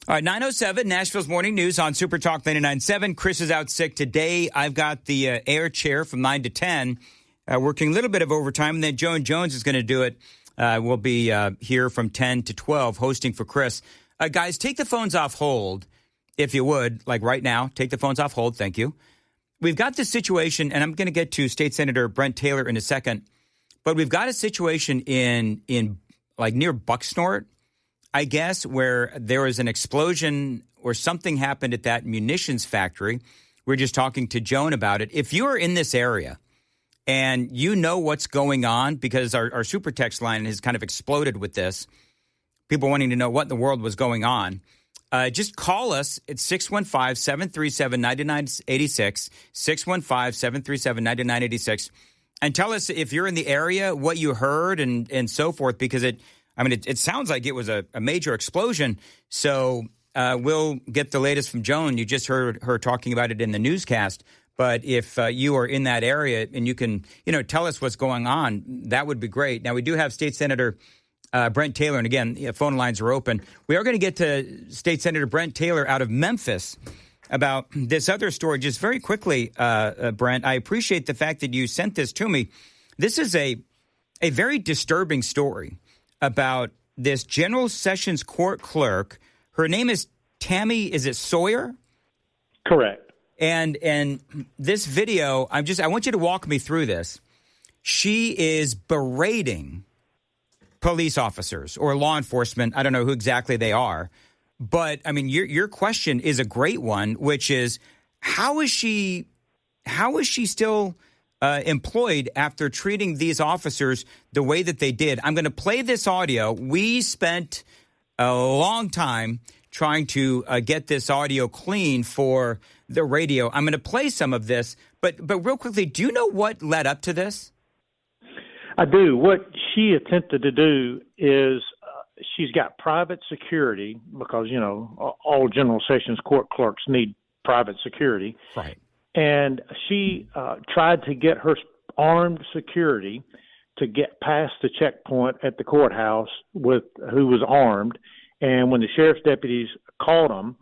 All right, 9:07, Nashville's Morning News on Super Talk 99.7. Chris is out sick today. I've got the air chair from 9 to 10, working a little bit of overtime. And then Joan Jones is going to do it. We'll be here from 10 to 12, hosting for Chris. Guys, take the phones off hold, if you would, like right now. Take the phones off hold. Thank you. We've got this situation, and I'm going to get to State Senator Brent Taylor in a second, but we've got a situation in like near Bucksnort, I guess, where there was an explosion or something happened at that munitions factory. We're just talking to Joan about it. If you're in this area and you know what's going on, because our super text line has kind of exploded with this, people wanting to know what in the world was going on, just call us at 615-737-9986, 615-737-9986, and tell us if you're in the area, what you heard and so forth, because it sounds like it was a major explosion. So we'll get the latest from Joan. You just heard her talking about it in the newscast. But if you are in that area and you can, tell us what's going on, that would be great. Now, we do have State Senator Brent Taylor. And again, phone lines are open. We are going to get to State Senator Brent Taylor out of Memphis about this other story. Just very quickly, Brent, I appreciate the fact that you sent this to me. This is a very disturbing story about this General Sessions Court clerk. Her name is Tammy, is it Sawyer? Correct. And this video, I want you to walk me through this. She is berating police officers or law enforcement. I don't know who exactly they are. But, I mean, your question is a great one, which is, how is she still employed after treating these officers the way that they did? I'm going to play this audio. We spent a long time trying to get this audio clean for the radio. I'm going to play some of this, but real quickly, do you know what led up to this? I do. What she attempted to do is she's got private security because, all General Sessions Court clerks need private security. Right. And she tried to get her armed security to get past the checkpoint at the courthouse with who was armed. And when the sheriff's deputies called them,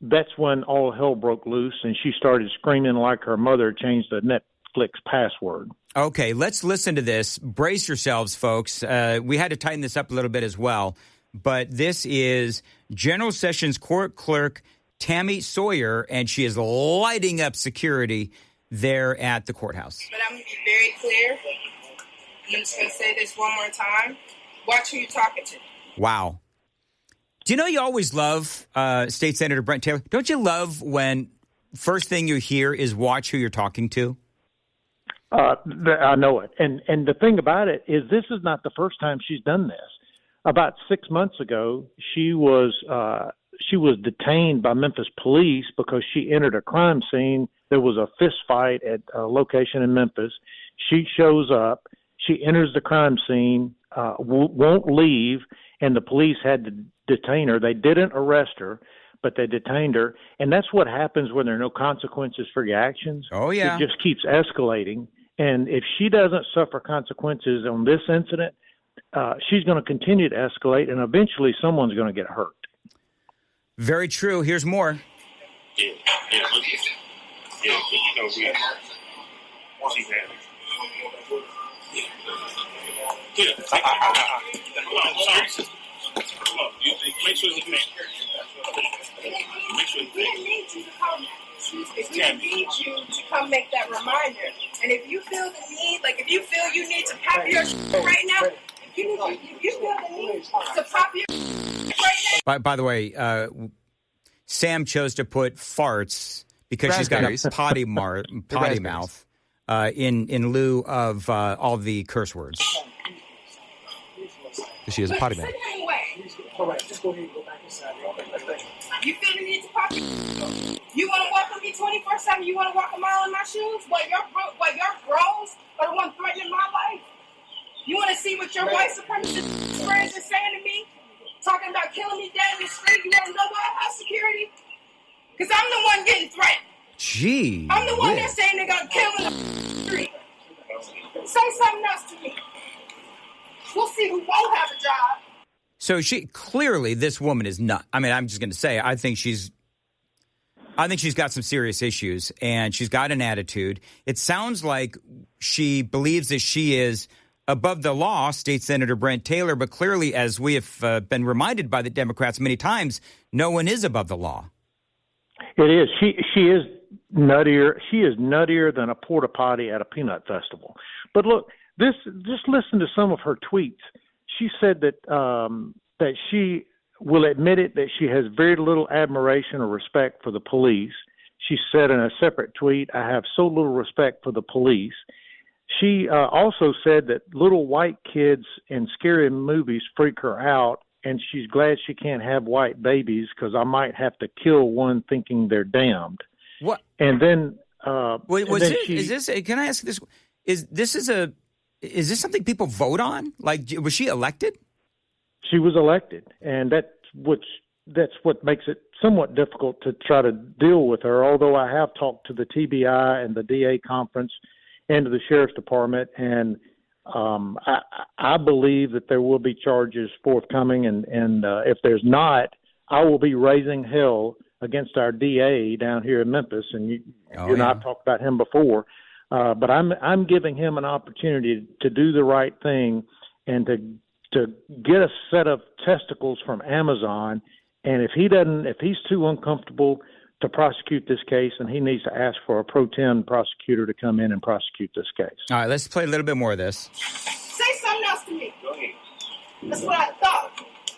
that's when all hell broke loose, and she started screaming like her mother changed the Netflix password. Okay, let's listen to this. Brace yourselves, folks. We had to tighten this up a little bit as well. But this is General Sessions Court Clerk Tammy Sawyer, and she is lighting up security there at the courthouse. But I'm going to be very clear, and I'm just going to say this one more time. Watch who you're talking to. Wow. Do you know you always love State Senator Brent Taylor? Don't you love when first thing you hear is watch who you're talking to? I know it. And the thing about it is this is not the first time she's done this. About 6 months ago, she was detained by Memphis police because she entered a crime scene. There was a fist fight at a location in Memphis. She shows up. She enters the crime scene, won't leave, and the police had to detain her. They didn't arrest her, but they detained her. And that's what happens when there are no consequences for your actions. Oh, yeah. It just keeps escalating. And if she doesn't suffer consequences on this incident, she's going to continue to escalate, and eventually someone's going to get hurt. Very true. Here's more. Yeah, look at it. Yeah, she's having. Yeah, come on, make sure it's clean. Make sure it's clean. We need you to come make that reminder. And if you feel the need, if you feel you need to pop your right now, if you feel the need to pop your right now. By the way, Sam chose to put farts because she's got a potty mouth in lieu of all the curse words. She has a potty mouth. All right, just go ahead and go back inside. You feel the need to pop your You want to walk with me 24/7? You want to walk a mile in my shoes? What your bros are the ones threatening my life? You want to see what your white supremacist friends are saying to me? Talking about killing me dead in the street? You want to know why I have security? Because I'm the one getting threatened. Gee. I'm the one that's saying they're going to kill me in the street. Say something else to me. We'll see who won't have a job. So this woman is not. I mean, I'm just going to say, I think she's got some serious issues, and she's got an attitude. It sounds like she believes that she is above the law, State Senator Brent Taylor, but clearly, as we have been reminded by the Democrats many times, no one is above the law. It is. She is nuttier. She is nuttier than a porta potty at a peanut festival. But look, just listen to some of her tweets. She said that she will admit it, that she has very little admiration or respect for the police. She said in a separate tweet, "I have so little respect for the police." She also said that little white kids in scary movies freak her out, and she's glad she can't have white babies because I might have to kill one thinking they're damned. What? And then, is this? Can I ask this? Is this something people vote on? Like, was she elected? She was elected, and that's what makes it somewhat difficult to try to deal with her. Although I have talked to the TBI and the DA conference and to the sheriff's department, and I believe that there will be charges forthcoming, and if there's not, I will be raising hell against our DA down here in Memphis, and you and I've talked about him before, but I'm giving him an opportunity to do the right thing and to get a set of testicles from Amazon, and if he's too uncomfortable to prosecute this case, and he needs to ask for a pro tem prosecutor to come in and prosecute this case. All right, let's play a little bit more of this. Say something else to me. Go ahead. That's what I thought.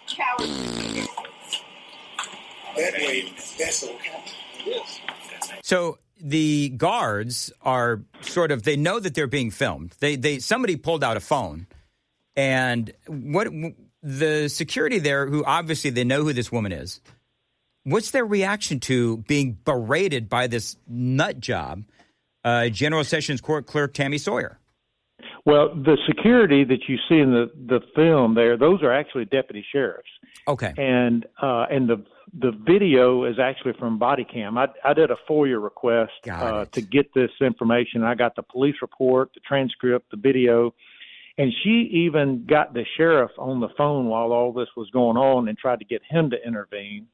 Coward. That's okay. Yes. So the guards are they know that they're being filmed. Somebody pulled out a phone, and what the security there, who obviously they know who this woman is, what's their reaction to being berated by this nut job, General Sessions Court Clerk Tammy Sawyer? Well, the security that you see in the film there, those are actually deputy sheriffs. Okay. And the video is actually from body cam. I did a FOIA request to get this information. I got the police report, the transcript, the video, and she even got the sheriff on the phone while all this was going on and tried to get him to intervene.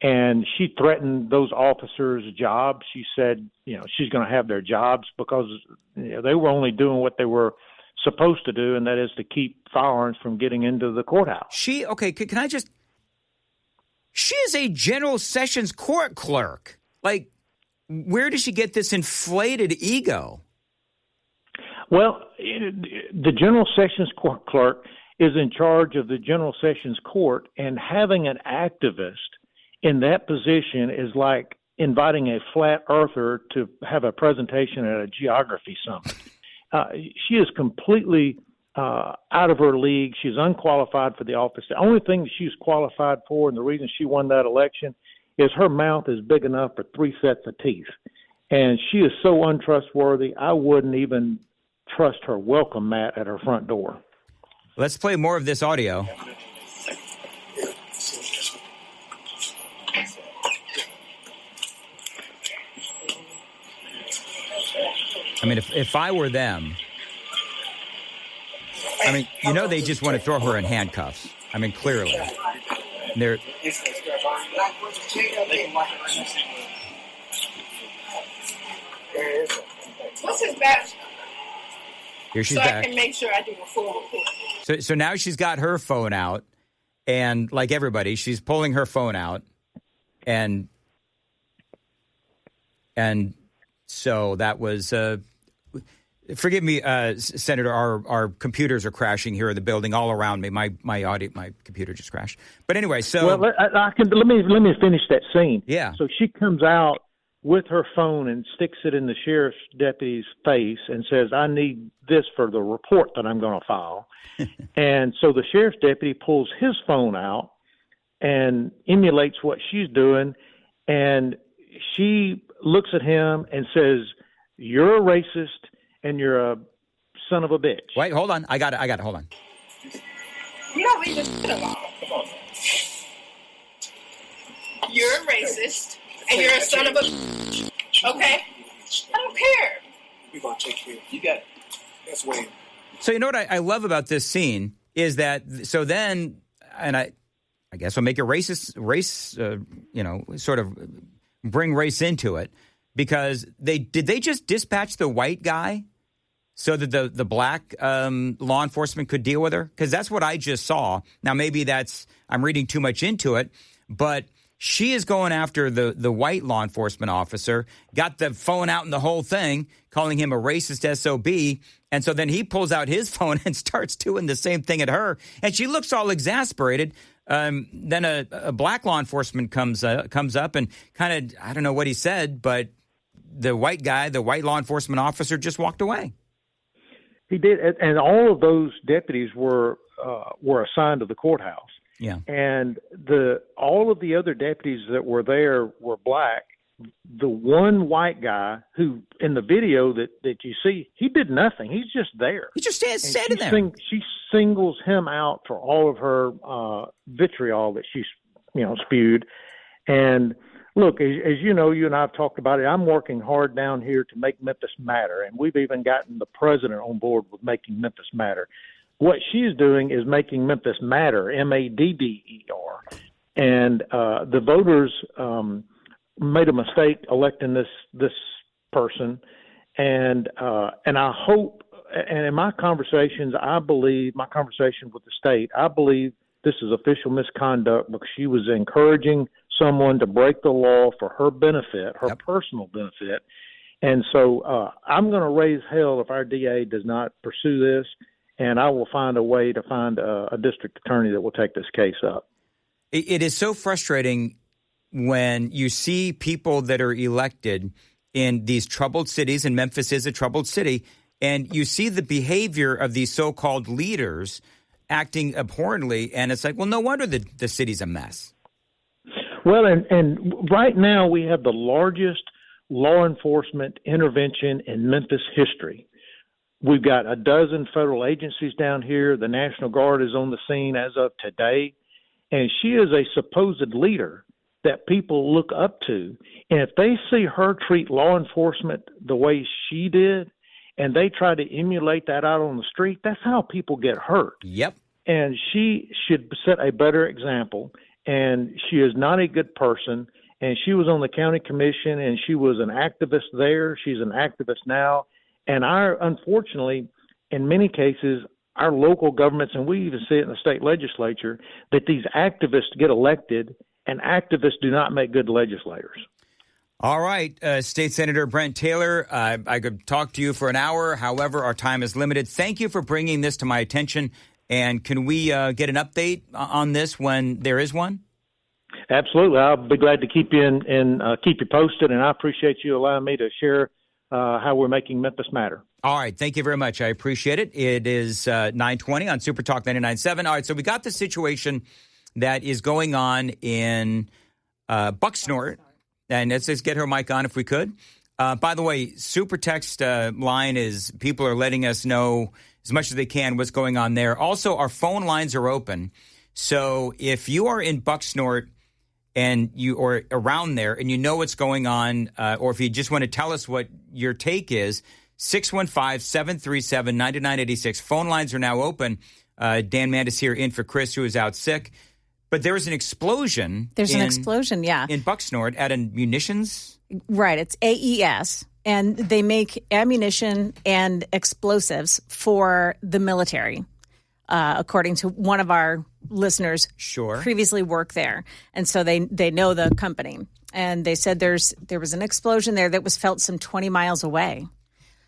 And she threatened those officers' jobs. She said, she's going to have their jobs because they were only doing what they were supposed to do, and that is to keep firearms from getting into the courthouse. She is a General Sessions Court clerk. Like, where does she get this inflated ego? Well, the General Sessions Court clerk is in charge of the General Sessions Court, and having an activist in that position is like inviting a flat earther to have a presentation at a geography summit. She is completely out of her league. She's unqualified for the office. The only thing that she's qualified for, and the reason she won that election, is her mouth is big enough for 3 sets of teeth. And she is so untrustworthy, I wouldn't even trust her welcome mat at her front door. Let's play more of this audio. I mean, if I were them, they just want to throw her in handcuffs. I mean, clearly. They're... What's his badge? Here she's so back. I can make sure I do a full report. So now she's got her phone out, and like everybody, she's pulling her phone out, and so that was. Forgive me, Senator. Our computers are crashing here in the building all around me. My computer just crashed. But anyway, so well, let me finish that scene. Yeah. So she comes out with her phone and sticks it in the sheriff's deputy's face and says, "I need this for the report that I'm going to file." And so the sheriff's deputy pulls his phone out and emulates what she's doing, and she looks at him and says, "You're a racist and you're a son of a bitch." Wait, hold on. I got it. Hold on. You know what we just did about. You're a racist and you're a son of a bitch. Okay? I don't care. We're going to take care of you. Got it. That's way. So you know what I love about this scene is that, so then I guess I'll make it race, sort of bring race into it, because did they just dispatch the white guy so that the black law enforcement could deal with her? Because that's what I just saw. Now, maybe I'm reading too much into it, but she is going after the white law enforcement officer, got the phone out and the whole thing, calling him a racist SOB. And so then he pulls out his phone and starts doing the same thing at her. And she looks all exasperated. Then a black law enforcement comes up and kind of, I don't know what he said, but the white law enforcement officer just walked away. He did. And all of those deputies were assigned to the courthouse. Yeah. And all of the other deputies that were there were black. The one white guy who, in the video that you see, he did nothing. He's just there. He just standing there. She singles him out for all of her vitriol that she's, spewed. And look, as you know, you and I have talked about it, I'm working hard down here to make Memphis matter. And we've even gotten the president on board with making Memphis matter. What she's doing is making Memphis matter, MADDER. And the voters made a mistake electing this person, and I hope, and in my conversation with the state, I believe this is official misconduct because she was encouraging someone to break the law for her benefit, her personal benefit, and so I'm going to raise hell if our DA does not pursue this, and I will find a way to find a district attorney that will take this case up. It is so frustrating when you see people that are elected in these troubled cities, and Memphis is a troubled city, and you see the behavior of these so-called leaders acting abhorrently, and it's like, well, no wonder the city's a mess. Well, and right now we have the largest law enforcement intervention in Memphis history. We've got a dozen federal agencies down here. The National Guard is on the scene as of today, and she is a supposed leader that people look up to. And if they see her treat law enforcement the way she did, and they try to emulate that out on the street, that's how people get hurt. Yep. And she should set a better example. And she is not a good person. And she was on the county commission, and she was an activist there. She's an activist now. And unfortunately, in many cases, our local governments, and we even see it in the state legislature, that these activists get elected, and activists do not make good legislators. All right, State Senator Brent Taylor, I could talk to you for an hour. However, our time is limited. Thank you for bringing this to my attention. And can we get an update on this when there is one? Absolutely. I'll be glad to keep you keep you posted, and I appreciate you allowing me to share how we're making Memphis matter. All right. Thank you very much. I appreciate it. It is 9:20 on Super Talk 99.7. All right. So we got the situation that is going on in Bucksnort. And let's just get her mic on if we could. By the way, Super Text line is people are letting us know as much as they can what's going on there. Also, our phone lines are open. So if you are in Bucksnort and you or around there and you know what's going on, or if you just want to tell us what your take is, 615-737-9986. Phone lines are now open. Dan Mandis here in for Chris, who is out sick. But there was an explosion. There's an explosion, yeah. In Bucksnort at a munitions? Right. It's AES. And they make ammunition and explosives for the military, according to one of our listeners. Sure. Previously worked there. And so they know the company. And they said there was an explosion there that was felt some 20 miles away.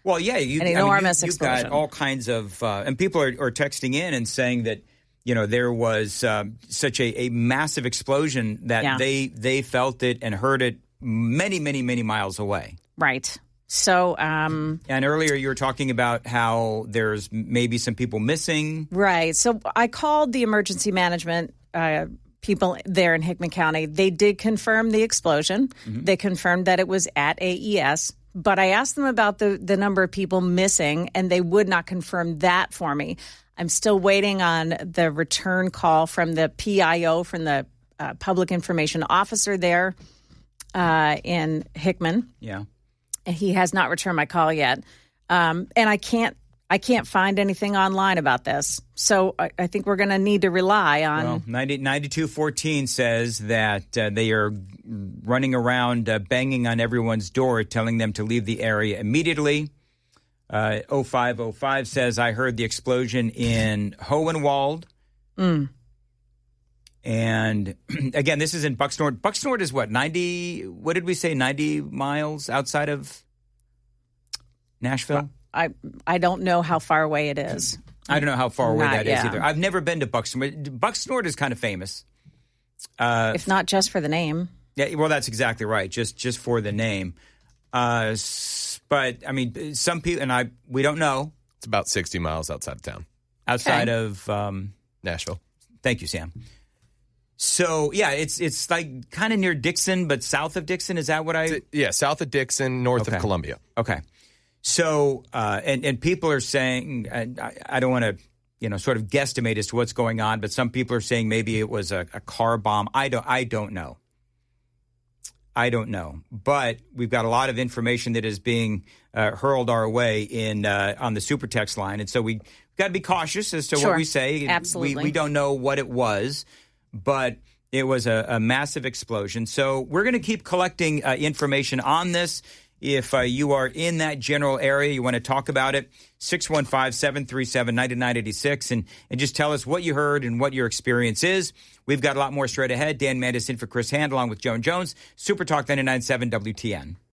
Well, yeah. An enormous explosion. You've got all kinds of and people are texting in and saying that, you know, there was such a massive explosion that they felt it and heard it many, many, many miles away. Right. So, and earlier you were talking about how there's maybe some people missing. Right. So I called the emergency management people there in Hickman County. They did confirm the explosion. Mm-hmm. They confirmed that it was at AES. But I asked them about the number of people missing, and they would not confirm that for me. I'm still waiting on the return call from the PIO, from the public information officer there in Hickman. Yeah. He has not returned my call yet. And I can't I can't find anything online about this. So I think we're going to need to rely on... Well, 9214 says that they are running around banging on everyone's door, telling them to leave the area immediately. 0505 says, I heard the explosion in Hohenwald. And again, this is in Bucksnort. Bucksnort is what, 90, what did we say, 90 miles outside of Nashville? I don't know how far away it is. I don't know how far away that is either. I've never been to Bucksnort. Bucksnort is kind of famous. If not just for the name. Yeah, well, that's exactly right. Just for the name. But, I mean, some people, and we don't know. It's about 60 miles outside of town. Outside of... Nashville. Thank you, Sam. So, yeah, it's like kind of near Dixon, but south of Dixon. Is that what Yeah, south of Dixon, north of Columbia. Okay. So, and people are saying, I don't want to, sort of guesstimate as to what's going on, but some people are saying maybe it was a car bomb. I don't know. I don't know. But we've got a lot of information that is being hurled our way on the super text line. And so we got to be cautious as to what we say. Absolutely. We don't know what it was, but it was a massive explosion. So we're going to keep collecting information on this. If you are in that general area, you want to talk about it, 615-737-9986, and just tell us what you heard and what your experience is. We've got a lot more straight ahead. Dan Mandis in for Chris Hand, along with Joan Jones. Super Talk 99.7 WTN.